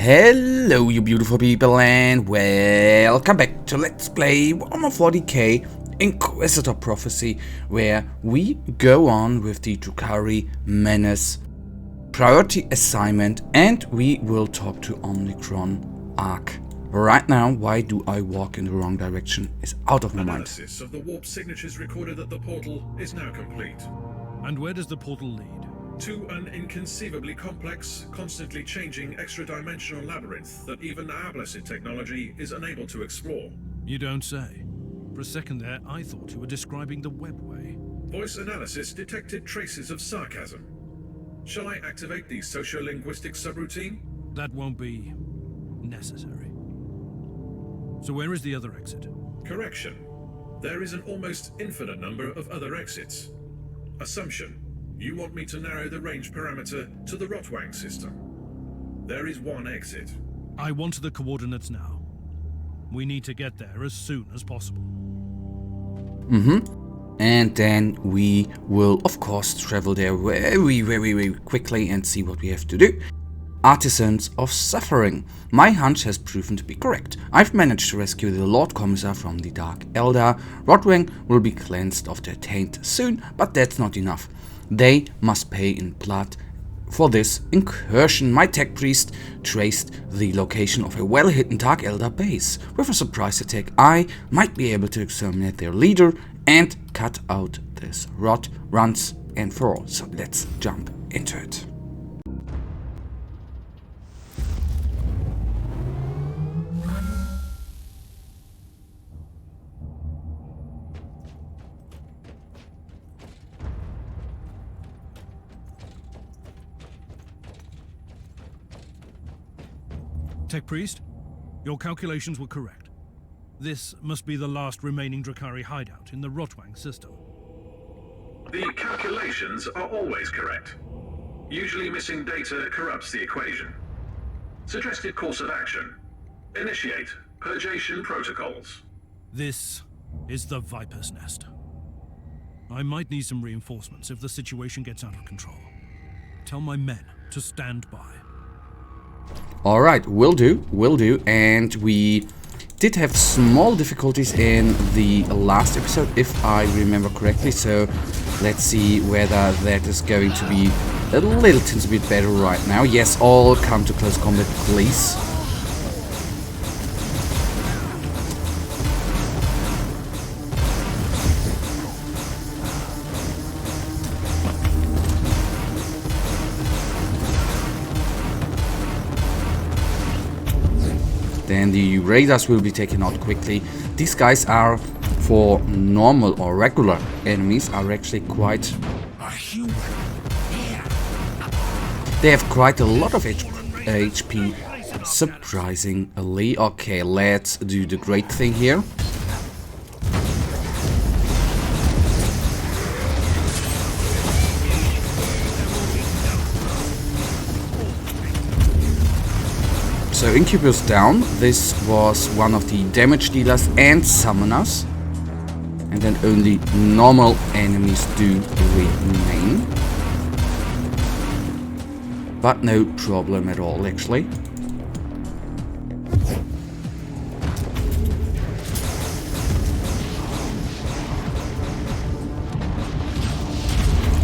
Hello you beautiful people and welcome back to Let's Play Warhammer 40k Inquisitor Prophecy, where we go on with the Drukhari Menace priority assignment and we will talk to Omicron Arc. Right now, why do I walk in the wrong direction is out of my mind. Analysis of the warp signatures recorded at the portal is now complete. And where does the portal lead? To an inconceivably complex, constantly changing extra-dimensional labyrinth that even our blessed technology is unable to explore. You don't say. For a second there, I thought you were describing the webway. Voice analysis detected traces of sarcasm. Shall I activate the socio-linguistic subroutine? That won't be necessary. So where is the other exit? Correction. There is an almost infinite number of other exits. Assumption. You want me to narrow the range parameter to the Rotwang system. There is one exit. I want the coordinates now. We need to get there as soon as possible. And then we will of course travel there very quickly and see what we have to do. Artisans of Suffering. My hunch has proven to be correct. I've managed to rescue the Lord Commissar from the Dark Eldar. Rotwang will be cleansed of their taint soon, but that's not enough. They must pay in blood for this incursion. My tech priest traced the location of a well-hidden Dark Eldar base. With a surprise attack, I might be able to exterminate their leader and cut out this rot once and for all. So let's jump into it. Tech Priest, your calculations were correct. This must be the last remaining Drukhari hideout in the Rotwang system. The calculations are always correct. Usually missing data corrupts the equation. Suggested course of action. Initiate purgation protocols. This is the Viper's Nest. I might need some reinforcements if the situation gets out of control. Tell my men to stand by. Alright, will do, and we did have small difficulties in the last episode, if I remember correctly, so let's see whether that is going to be a little tiny bit better right now. Yes, all come to close combat, please. Then the radars will be taken out quickly. These guys are, for normal or regular enemies, are actually quite... They have quite a lot of HP, surprisingly. Okay, let's do the great thing here. So Incubus down. This was one of the damage dealers and summoners. And then only normal enemies do remain. But no problem at all, actually.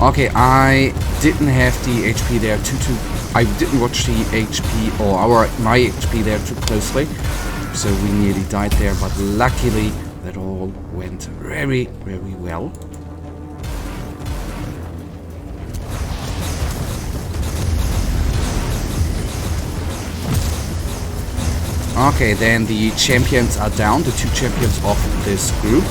Okay, I didn't have the HP there I didn't watch the HP or my HP there too closely, so we nearly died there, but luckily that all went very well. Okay, then the champions are down, the two champions of this group.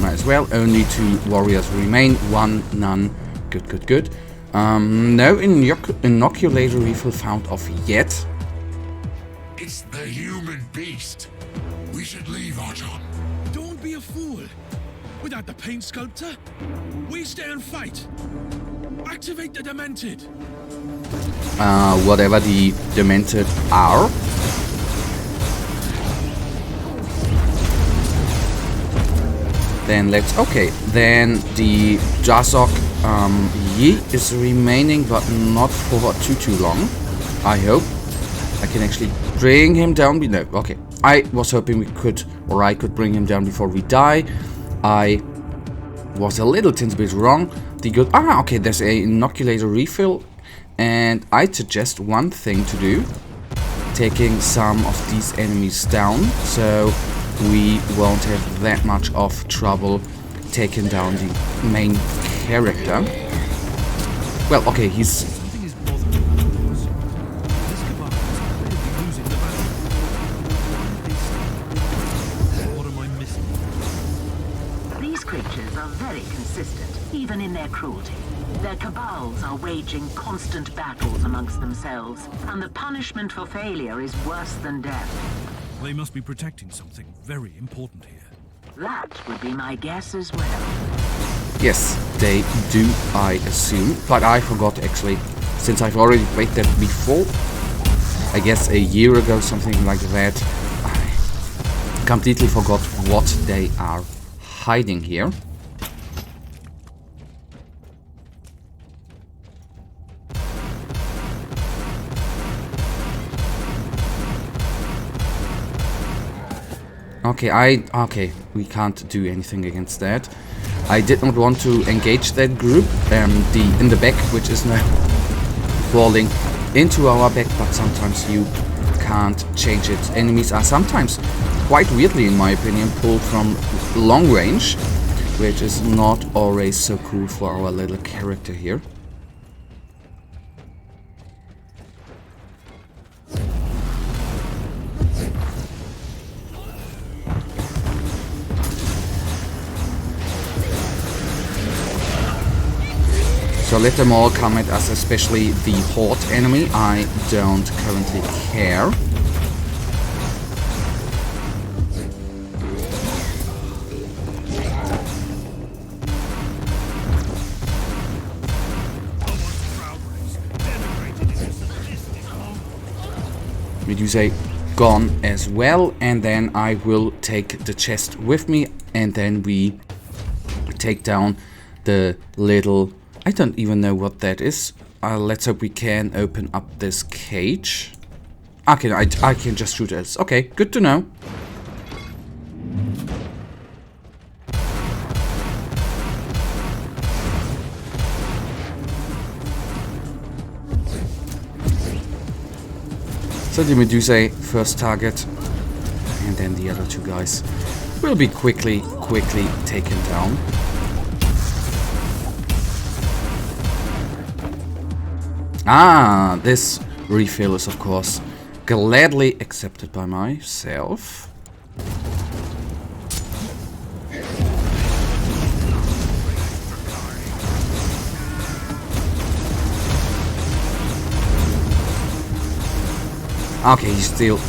As well, only 2 warriors remain, 1 none. Good. No inoculator rifle found off yet. It's the human beast. We should leave, Archon. Don't be a fool. Without the paint sculptor, we stay and fight. Activate the Demented. Whatever the Demented are. Then let's... Okay, then the Jazok Yi is remaining, but not for too long. I hope I can actually bring him down. No, okay. I was hoping we could, or I could bring him down before we die. I was a little teensy bit wrong. The good... Ah, okay, there's a inoculator refill. And I'd suggest one thing to do. Taking some of these enemies down, so we won't have that much of trouble taking down the main character. Well, okay, he's... Something is bothering me. This cabal is clearly losing the battle. What am I missing? These creatures are very consistent, even in their cruelty. Their cabals are waging constant battles amongst themselves, and the punishment for failure is worse than death. They must be protecting something very important here. That would be my guess as well. Yes, they do, I assume. But I forgot, actually, since I've already played that before. I guess a year ago, something like that. I completely forgot what they are hiding here. Okay, we can't do anything against that. I did not want to engage that group, in the back, which is now falling into our back, but sometimes you can't change it. Enemies are sometimes, quite weirdly in my opinion, pulled from long range, which is not always so cool for our little character here. So let them all come at us, especially the Horde enemy. I don't currently care. Medusa gone as well, and then I will take the chest with me, and then we take down the little... I don't even know what that is. Let's hope we can open up this cage. Okay, I can just shoot it. Okay, good to know. So the Medusa first target, and then the other two guys will be quickly taken down. Ah, this refill is of course gladly accepted by myself. Okay, he's still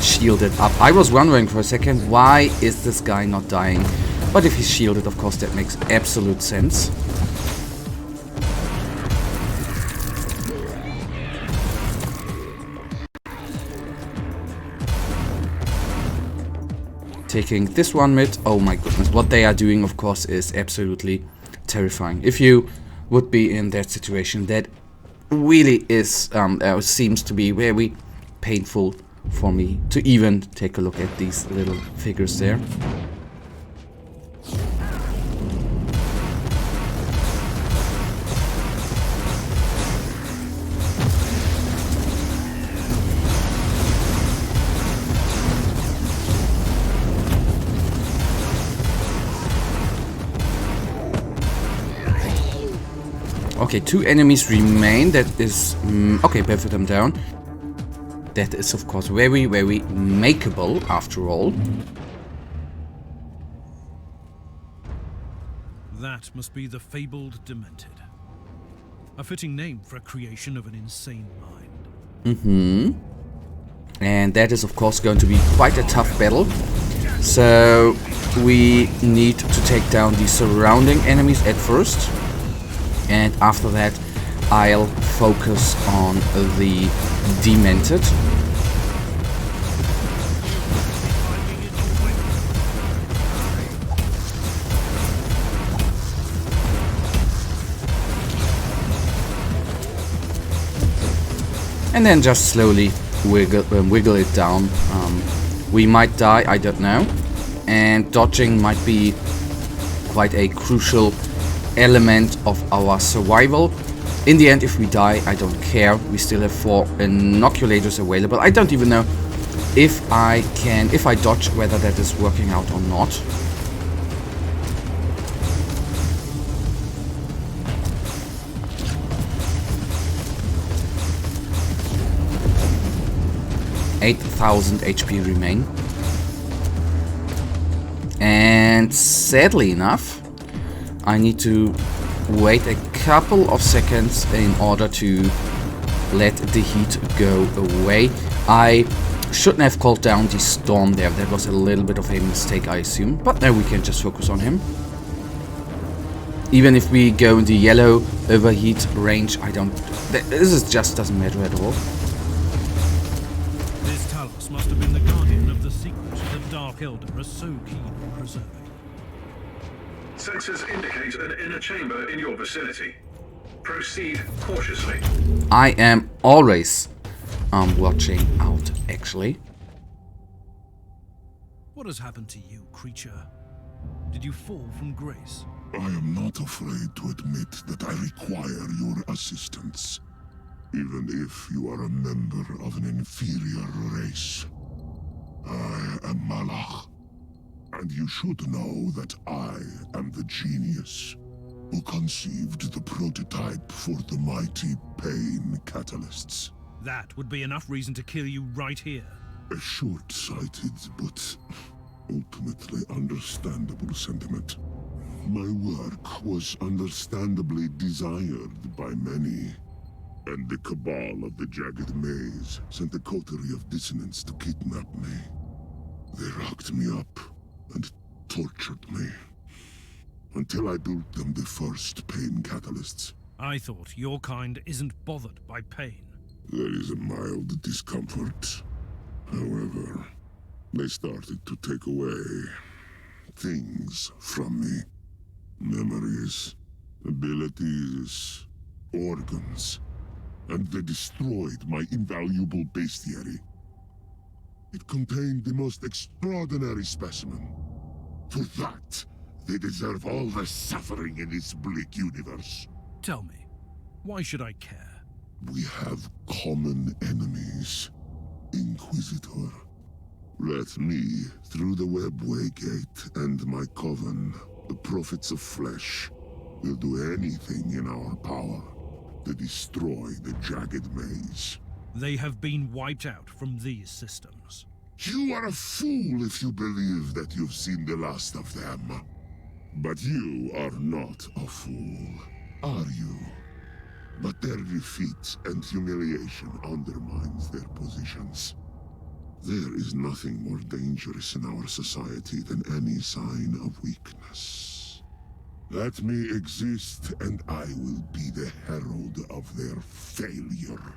shielded up. I was wondering for a second, why is this guy not dying? But if he's shielded, of course, that makes absolute sense. Taking this one mid. Oh my goodness, what they are doing, of course, is absolutely terrifying. If you would be in that situation, that really is, seems to be very painful for me to even take a look at these little figures there. Okay, two enemies remain. That is... okay, both of them down. That is, of course, very makeable, after all. That must be the fabled Demented. A fitting name for a creation of an insane mind. And that is, of course, going to be quite a tough battle. So, we need to take down the surrounding enemies at first. And after that, I'll focus on the Demented. and then just slowly wiggle it down. We might die, I don't know, and dodging might be quite a crucial element of our survival. In the end, if we die, I don't care. We still have 4 inoculators available. I don't even know if I dodge, whether that is working out or not. $8,000 HP remain. And sadly enough, I need to wait a couple of seconds in order to let the heat go away. I shouldn't have called down the storm there. That was a little bit of a mistake, I assume. But now we can just focus on him. Even if we go in the yellow overheat range, this just doesn't matter at all. This Talos must have been the guardian of the secret the Dark Elder are so keen on preserving. Sensors indicate an inner chamber in your vicinity. Proceed cautiously. I am always watching out, actually. What has happened to you, creature? Did you fall from grace? I am not afraid to admit that I require your assistance, even if you are a member of an inferior race. I am Malach, and you should know that I am the genius who conceived the prototype for the mighty pain catalysts. That would be enough reason to kill you right here. A short-sighted but ultimately understandable sentiment. My work was understandably desired by many, and the cabal of the Jagged Maze sent a coterie of dissonants to kidnap me. They rocked me up and tortured me, until I built them the first pain catalysts. I thought your kind isn't bothered by pain. There is a mild discomfort. However, they started to take away things from me. Memories, abilities, organs, and they destroyed my invaluable bestiary. It contained the most extraordinary specimen. For that, they deserve all the suffering in this bleak universe. Tell me, why should I care? We have common enemies. Inquisitor. Let me through the webway gate and my coven, the prophets of flesh, will do anything in our power to destroy the Jagged Maze. They have been wiped out from these systems. You are a fool if you believe that you've seen the last of them. But you are not a fool, are you? But their defeat and humiliation undermines their positions. There is nothing more dangerous in our society than any sign of weakness. Let me exist, and I will be the herald of their failure.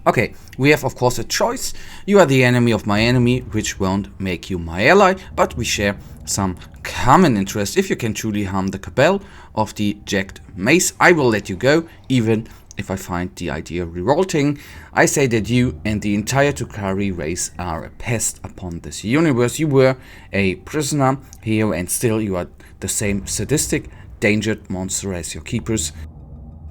Okay, we have of course a choice. You are the enemy of my enemy, which won't make you my ally, but we share some common interest. If you can truly harm the cabal of the Jagged Maze, I will let you go, even if I find the idea revolting. I say that you and the entire Tukari race are a pest upon this universe. You were a prisoner here, and still you are the same sadistic, dangerous monster as your keepers.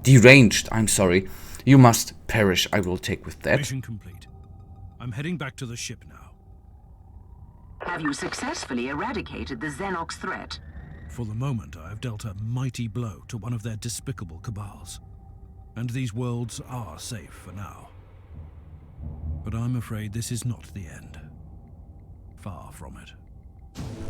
Deranged, I'm sorry. You must perish, I will take with that. Mission complete. I'm heading back to the ship now. Have you successfully eradicated the Xenox threat? For the moment, I have dealt a mighty blow to one of their despicable cabals. And these worlds are safe for now. But I'm afraid this is not the end. Far from it.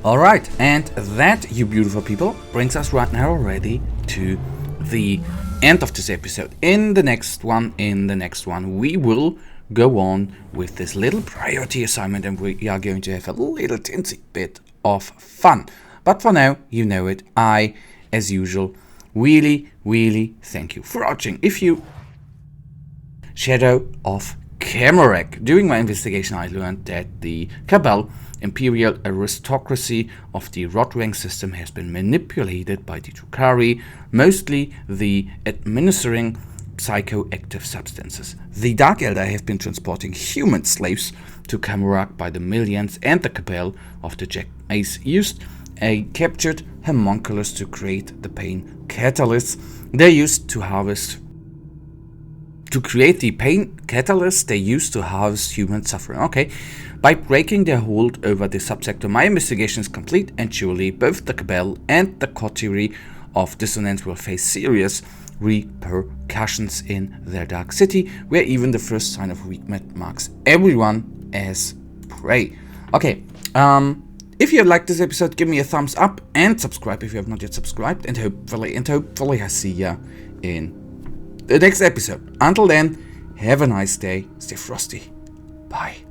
Alright, and that, you beautiful people, brings us right now already to the end of this episode. In the next one, we will go on with this little priority assignment, and we are going to have a little tinsy bit of fun. But for now, you know it, I, as usual, really thank you for watching. If you Shadow of Camarek. During my investigation, I learned that the Cabal, imperial aristocracy of the Rotwang system, has been manipulated by the Tukari, mostly the administering psychoactive substances. The Dark Elder have been transporting human slaves to Camargue by the millions, and the cabal of the Jack Mace used a captured homunculus to create the pain catalyst they used to harvest. To create the pain catalyst they used to harvest human suffering. Okay. By breaking their hold over the subsector, my investigation is complete, and surely both the cabal and the coterie of dissonance will face serious repercussions in their dark city, where even the first sign of weakness marks everyone as prey. Okay, if you liked this episode, give me a thumbs up and subscribe if you have not yet subscribed, and hopefully I see ya in the next episode. Until then, have a nice day, stay frosty, bye.